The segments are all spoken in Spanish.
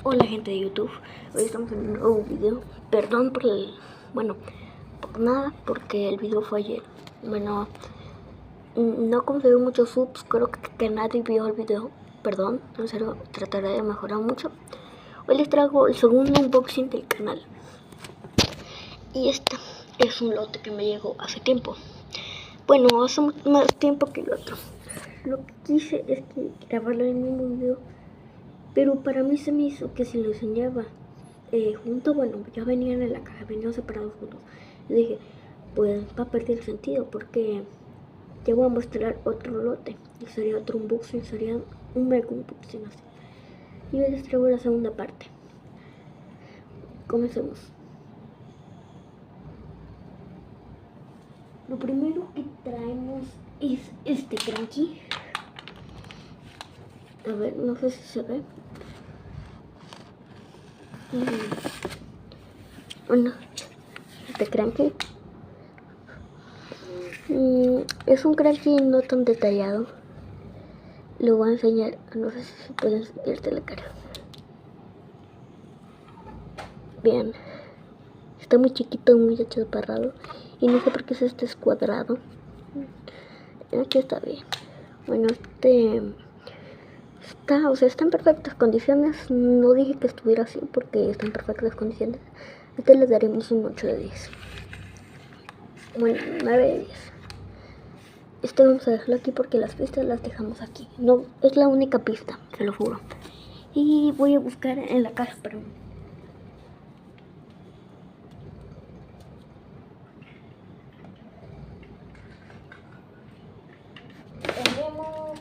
Hola gente de YouTube, hoy estamos en un nuevo video. Perdón por por nada, porque el video fue ayer. No conseguí muchos subs, creo que nadie vio el video. Perdón, en serio, trataré de mejorar mucho. Hoy les traigo el segundo unboxing del canal. Y este es un lote que me llegó hace tiempo. Bueno, hace más tiempo que el otro. Lo que quise es grabarlo en el mismo video, pero para mí se me hizo que si lo enseñaba juntos, ya venían en la caja, venían separados juntos. Y dije, pues va a perder sentido porque ya voy a mostrar otro lote y sería otro unboxing, sería un mega unboxing así. Y hoy les traigo la segunda parte. Comencemos. Lo primero que traemos es este cranky. A ver, no sé si se ve. Bueno, este cranky es un cranky no tan detallado. Lo voy a enseñar, no sé si se puede verte la cara. Bien, está muy chiquito, muy achaparrado y no sé por qué es este cuadrado. Aquí está bien. Bueno, está en perfectas condiciones. No dije que estuviera así porque está en perfectas condiciones. Le daremos un 8 de 10. Bueno, 9 de 10. Vamos a dejarlo aquí porque las pistas las dejamos aquí. No, es la única pista, se lo juro. Y voy a buscar en la caja para tenemos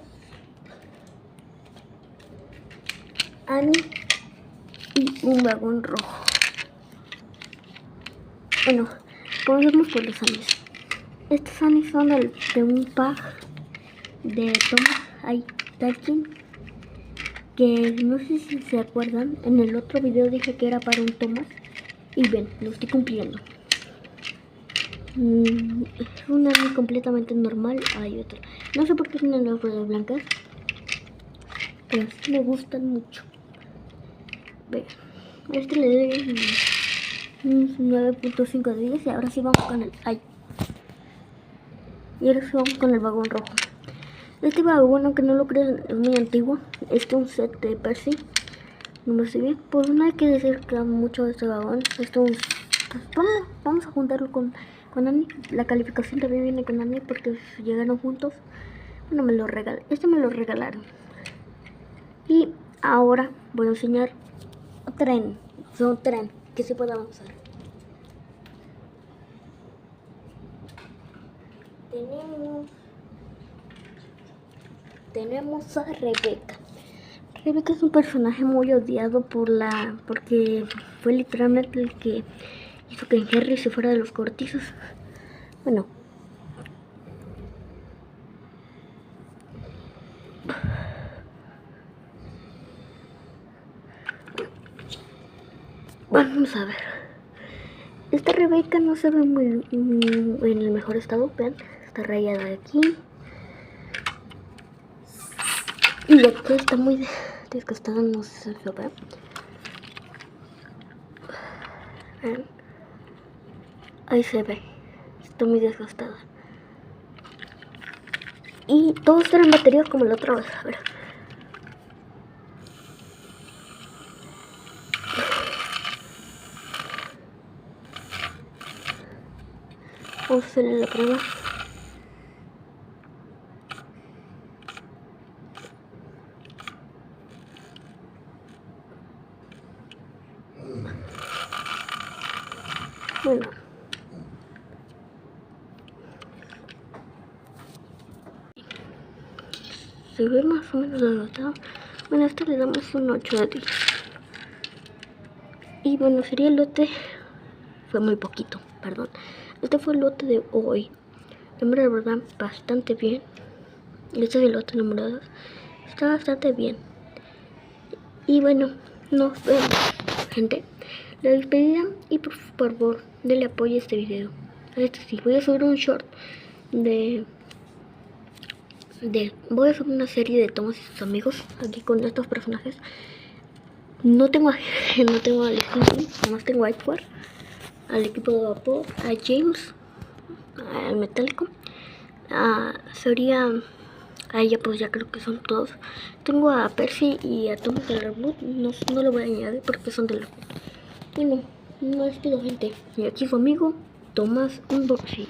Annie y un vagón rojo. Bueno, comencemos por los Annies. Estos Annies son de un pack de Thomas Talking, que no sé si se acuerdan, en el otro video dije que era para un Thomas y ven, lo estoy cumpliendo. Es un Annie completamente normal. Hay otro, no sé por qué tienen las ruedas blancas, pero sí me gustan mucho. Ve, este le doy 9.5 de 10 y ahora sí vamos con el vagón rojo. Este vagón, aunque no lo crean, es muy antiguo. Este es un set de Percy. No me sé bien. Pues no hay que decir que amo mucho de este vagón. Vamos a juntarlo con Annie. La calificación también viene con Annie porque llegaron juntos. Bueno, me lo regalaron. Y ahora voy a enseñar un tren que se puede avanzar. Tenemos a Rebeca. Rebeca es un personaje muy odiado porque fue literalmente el que hizo que Henry se fuera de los cortizos. Bueno, vamos a ver. Esta Rebeca no se ve muy en el mejor estado. Vean, está rayada de aquí y de aquí está muy desgastada, no sé si se ve. Vean, ahí se ve, está muy desgastada. Y todos están en batería como la otra vez. A ver. Vamos a hacerle la prueba. Bueno, se ve más o menos desgastado. Bueno, a este le damos un 8 de 10. Y bueno, sería el lote. Fue muy poquito, perdón. Este fue el lote de hoy. La verdad, bastante bien. Este es el lote número 2. Está bastante bien. Y bueno, nos vemos, gente. La despedida y por favor, denle apoyo a este video. Sí, voy a subir un short voy a subir una serie de Thomas y sus amigos aquí con estos personajes. No tengo, no tengo al Stinky, nomás tengo a Edward, al equipo de vapor, a James, al metálico, sería... ya pues ya creo que son todos. Tengo a Percy y a Thomas del reboot, no lo voy a añadir porque son del reboot. Bueno, no despido gente. Y aquí su amigo, Tomás Unboxing.